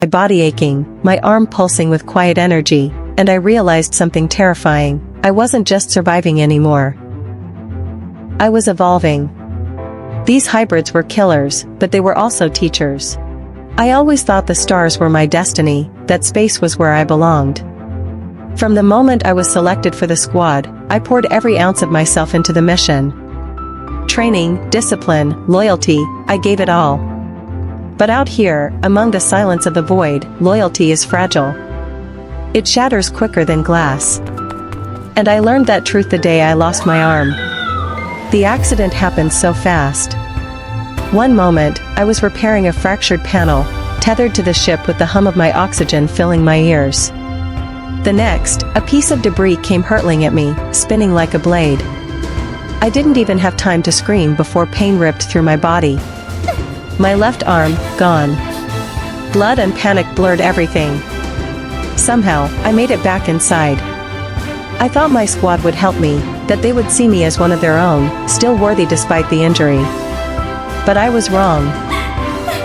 my body aching, my arm pulsing with quiet energy, and I realized something terrifying. I wasn't just surviving anymore. I was evolving. These hybrids were killers, but they were also teachers. I always thought the stars were my destiny, that space was where I belonged. From the moment I was selected for the squad, I poured every ounce of myself into the mission. Training, discipline, loyalty, I gave it all. But out here, among the silence of the void, loyalty is fragile. It shatters quicker than glass. And I learned that truth the day I lost my arm. The accident happened so fast. One moment, I was repairing a fractured panel, tethered to the ship with the hum of my oxygen filling my ears. The next, a piece of debris came hurtling at me, spinning like a blade. I didn't even have time to scream before pain ripped through my body. My left arm, gone. Blood and panic blurred everything. Somehow, I made it back inside. I thought my squad would help me, that they would see me as one of their own, still worthy despite the injury. But I was wrong.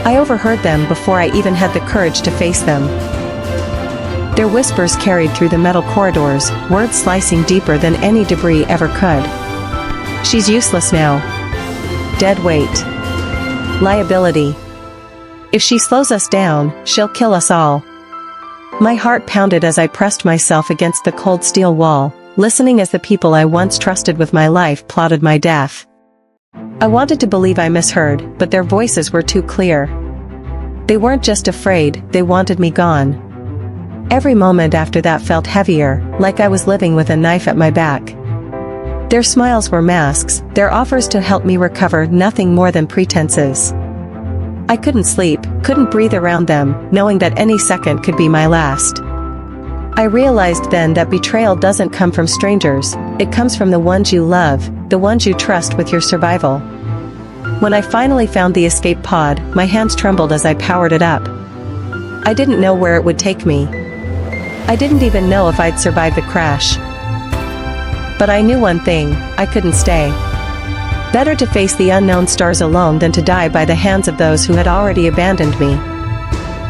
I overheard them before I even had the courage to face them. Their whispers carried through the metal corridors, words slicing deeper than any debris ever could. She's useless now. Dead weight. Liability. If she slows us down, she'll kill us all. My heart pounded as I pressed myself against the cold steel wall, listening as the people I once trusted with my life plotted my death. I wanted to believe I misheard, but their voices were too clear. They weren't just afraid, they wanted me gone. Every moment after that felt heavier, like I was living with a knife at my back. Their smiles were masks, their offers to help me recover nothing more than pretenses. I couldn't sleep, couldn't breathe around them, knowing that any second could be my last. I realized then that betrayal doesn't come from strangers, it comes from the ones you love, the ones you trust with your survival. When I finally found the escape pod, my hands trembled as I powered it up. I didn't know where it would take me. I didn't even know if I'd survive the crash. But I knew one thing, I couldn't stay. Better to face the unknown stars alone than to die by the hands of those who had already abandoned me.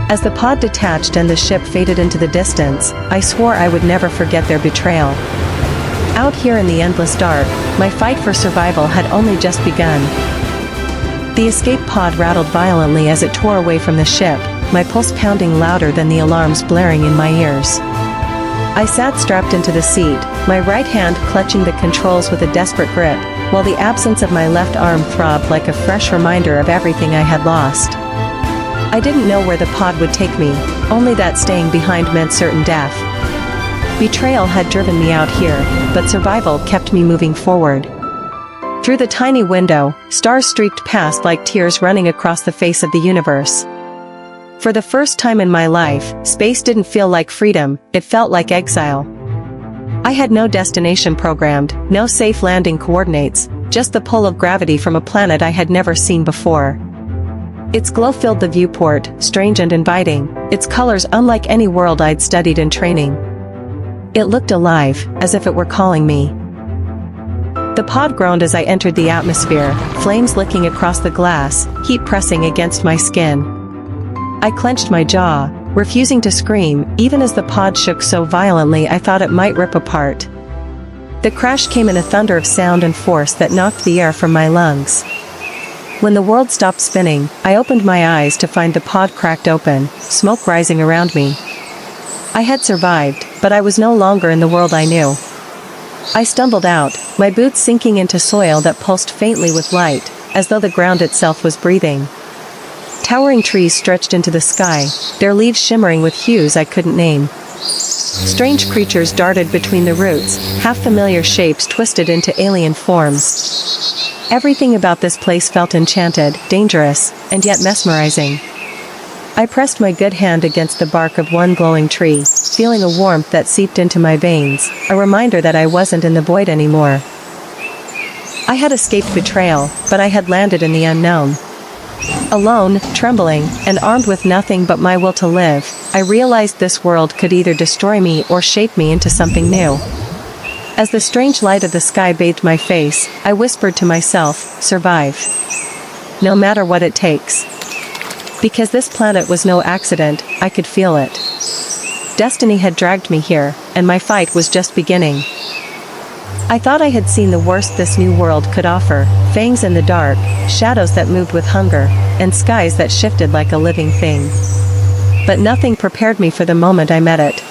As the pod detached and the ship faded into the distance, I swore I would never forget their betrayal. Out here in the endless dark, my fight for survival had only just begun. The escape pod rattled violently as it tore away from the ship, my pulse pounding louder than the alarms blaring in my ears. I sat strapped into the seat, my right hand clutching the controls with a desperate grip, while the absence of my left arm throbbed like a fresh reminder of everything I had lost. I didn't know where the pod would take me, only that staying behind meant certain death. Betrayal had driven me out here, but survival kept me moving forward. Through the tiny window, stars streaked past like tears running across the face of the universe. For the first time in my life, space didn't feel like freedom, it felt like exile. I had no destination programmed, no safe landing coordinates, just the pull of gravity from a planet I had never seen before. Its glow filled the viewport, strange and inviting, its colors unlike any world I'd studied in training. It looked alive, as if it were calling me. The pod groaned as I entered the atmosphere, flames licking across the glass, heat pressing against my skin. I clenched my jaw, refusing to scream, even as the pod shook so violently I thought it might rip apart. The crash came in a thunder of sound and force that knocked the air from my lungs. When the world stopped spinning, I opened my eyes to find the pod cracked open, smoke rising around me. I had survived, but I was no longer in the world I knew. I stumbled out, my boots sinking into soil that pulsed faintly with light, as though the ground itself was breathing. Towering trees stretched into the sky, their leaves shimmering with hues I couldn't name. Strange creatures darted between the roots, half-familiar shapes twisted into alien forms. Everything about this place felt enchanted, dangerous, and yet mesmerizing. I pressed my good hand against the bark of one glowing tree, feeling a warmth that seeped into my veins, a reminder that I wasn't in the void anymore. I had escaped betrayal, but I had landed in the unknown. Alone, trembling, and armed with nothing but my will to live, I realized this world could either destroy me or shape me into something new. As the strange light of the sky bathed my face, I whispered to myself, survive. No matter what it takes. Because this planet was no accident, I could feel it. Destiny had dragged me here, and my fight was just beginning. I thought I had seen the worst this new world could offer, fangs in the dark, shadows that moved with hunger, and skies that shifted like a living thing. But nothing prepared me for the moment I met it.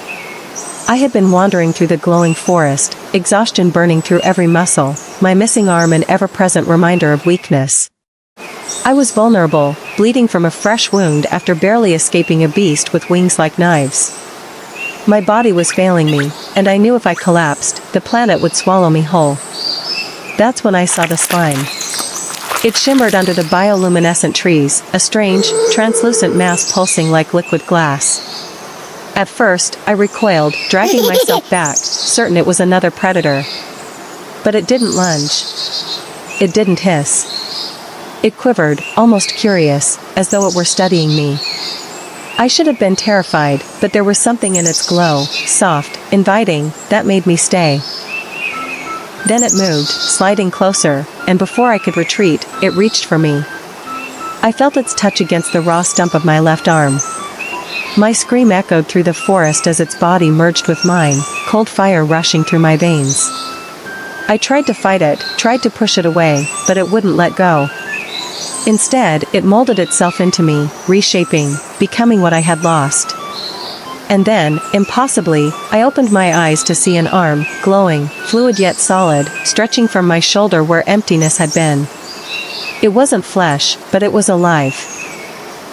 I had been wandering through the glowing forest, exhaustion burning through every muscle, my missing arm an ever-present reminder of weakness. I was vulnerable, bleeding from a fresh wound after barely escaping a beast with wings like knives. My body was failing me, and I knew if I collapsed, the planet would swallow me whole. That's when I saw the slime. It shimmered under the bioluminescent trees, a strange, translucent mass pulsing like liquid glass. At first, I recoiled, dragging myself back, certain it was another predator. But it didn't lunge. It didn't hiss. It quivered, almost curious, as though it were studying me. I should have been terrified, but there was something in its glow, soft, inviting, that made me stay. Then it moved, sliding closer, and before I could retreat, it reached for me. I felt its touch against the raw stump of my left arm. My scream echoed through the forest as its body merged with mine, cold fire rushing through my veins. I tried to fight it, tried to push it away, but it wouldn't let go. Instead, it molded itself into me, reshaping, becoming what I had lost. And then, impossibly, I opened my eyes to see an arm, glowing, fluid yet solid, stretching from my shoulder where emptiness had been. It wasn't flesh, but it was alive.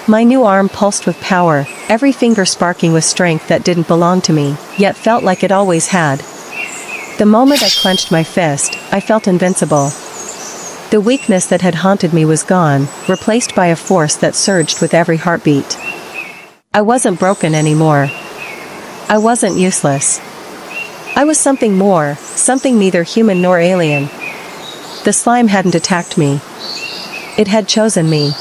My new arm pulsed with power, every finger sparking with strength that didn't belong to me, yet felt like it always had. The moment I clenched my fist, I felt invincible. The weakness that had haunted me was gone, replaced by a force that surged with every heartbeat. I wasn't broken anymore. I wasn't useless. I was something more, something neither human nor alien. The slime hadn't attacked me. It had chosen me.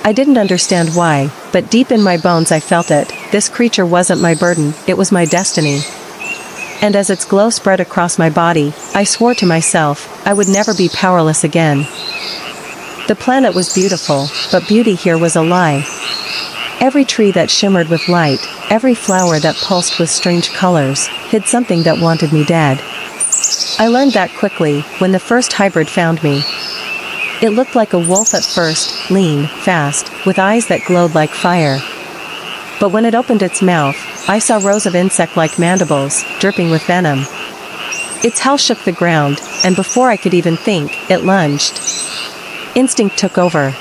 I didn't understand why, but deep in my bones I felt it. This creature wasn't my burden, it was my destiny. And as its glow spread across my body, I swore to myself, I would never be powerless again. The planet was beautiful, but beauty here was a lie. Every tree that shimmered with light, every flower that pulsed with strange colors, hid something that wanted me dead. I learned that quickly, when the first hybrid found me. It looked like a wolf at first, lean, fast, with eyes that glowed like fire. But when it opened its mouth, I saw rows of insect-like mandibles, dripping with venom. Its howl shook the ground, and before I could even think, it lunged. Instinct took over.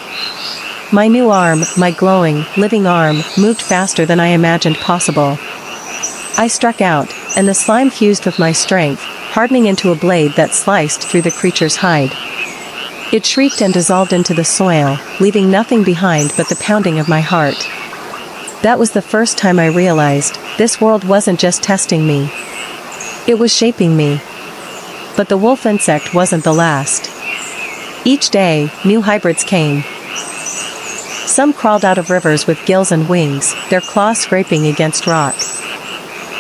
My new arm, my glowing, living arm, moved faster than I imagined possible. I struck out, and the slime fused with my strength, hardening into a blade that sliced through the creature's hide. It shrieked and dissolved into the soil, leaving nothing behind but the pounding of my heart. That was the first time I realized, this world wasn't just testing me. It was shaping me. But the wolf insect wasn't the last. Each day, new hybrids came. Some crawled out of rivers with gills and wings, their claws scraping against rock.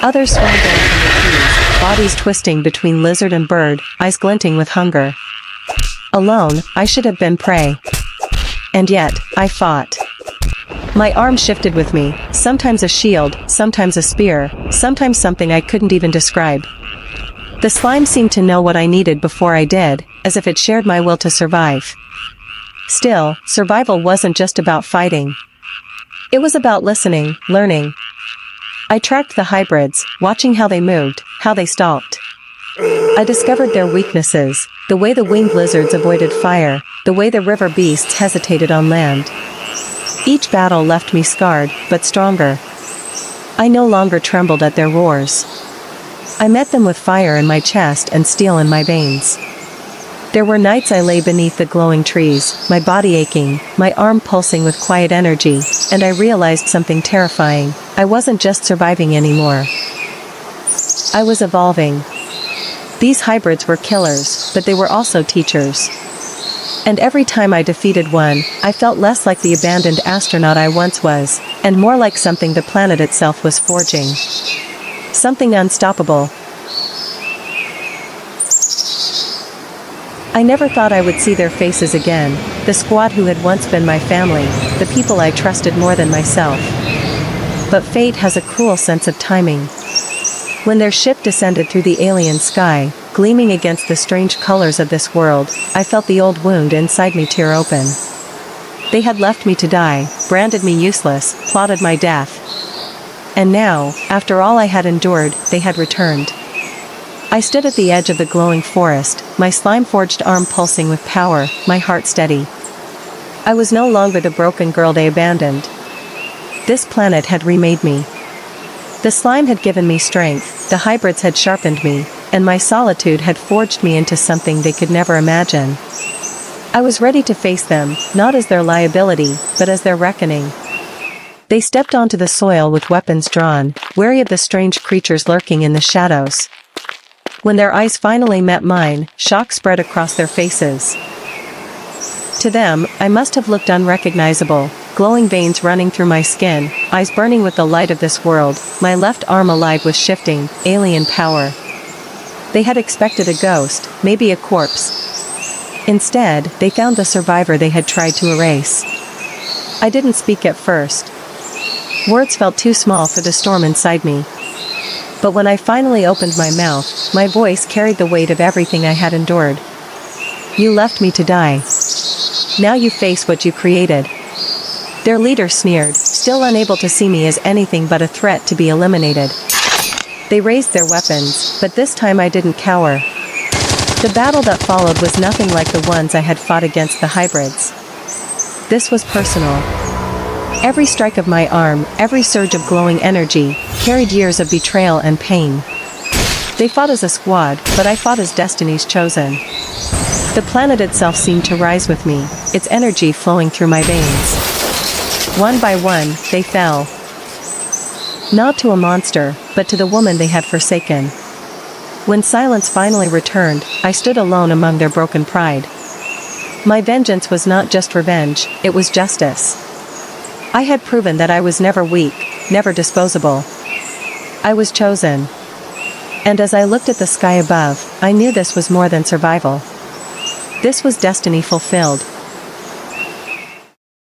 Others swam down from the trees, bodies twisting between lizard and bird, eyes glinting with hunger. Alone, I should have been prey. And yet, I fought. My arm shifted with me, sometimes a shield, sometimes a spear, sometimes something I couldn't even describe. The slime seemed to know what I needed before I did, as if it shared my will to survive. Still, survival wasn't just about fighting. It was about listening, learning. I tracked the hybrids, watching how they moved, how they stalked. I discovered their weaknesses, the way the winged lizards avoided fire, the way the river beasts hesitated on land. Each battle left me scarred, but stronger. I no longer trembled at their roars. I met them with fire in my chest and steel in my veins. There were nights I lay beneath the glowing trees, my body aching, my arm pulsing with quiet energy, and I realized something terrifying. I wasn't just surviving anymore. I was evolving. These hybrids were killers, but they were also teachers. And every time I defeated one, I felt less like the abandoned astronaut I once was, and more like something the planet itself was forging. Something unstoppable. I never thought I would see their faces again, the squad who had once been my family, the people I trusted more than myself. But fate has a cruel sense of timing. When their ship descended through the alien sky, gleaming against the strange colors of this world, I felt the old wound inside me tear open. They had left me to die, branded me useless, plotted my death. And now, after all I had endured, they had returned. I stood at the edge of the glowing forest, my slime-forged arm pulsing with power, my heart steady. I was no longer the broken girl they abandoned. This planet had remade me. The slime had given me strength, the hybrids had sharpened me, and my solitude had forged me into something they could never imagine. I was ready to face them, not as their liability, but as their reckoning. They stepped onto the soil with weapons drawn, wary of the strange creatures lurking in the shadows. When their eyes finally met mine, shock spread across their faces. To them, I must have looked unrecognizable, glowing veins running through my skin, eyes burning with the light of this world, my left arm alive with shifting, alien power. They had expected a ghost, maybe a corpse. Instead, they found the survivor they had tried to erase. I didn't speak at first. Words felt too small for the storm inside me. But when I finally opened my mouth, my voice carried the weight of everything I had endured. You left me to die. Now you face what you created. Their leader sneered, still unable to see me as anything but a threat to be eliminated. They raised their weapons, but this time I didn't cower. The battle that followed was nothing like the ones I had fought against the hybrids. This was personal. Every strike of my arm, every surge of glowing energy, carried years of betrayal and pain. They fought as a squad, but I fought as destiny's chosen. The planet itself seemed to rise with me, its energy flowing through my veins. One by one, they fell. Not to a monster, but to the woman they had forsaken. When silence finally returned, I stood alone among their broken pride. My vengeance was not just revenge, it was justice. I had proven that I was never weak, never disposable. I was chosen. And as I looked at the sky above, I knew this was more than survival. This was destiny fulfilled.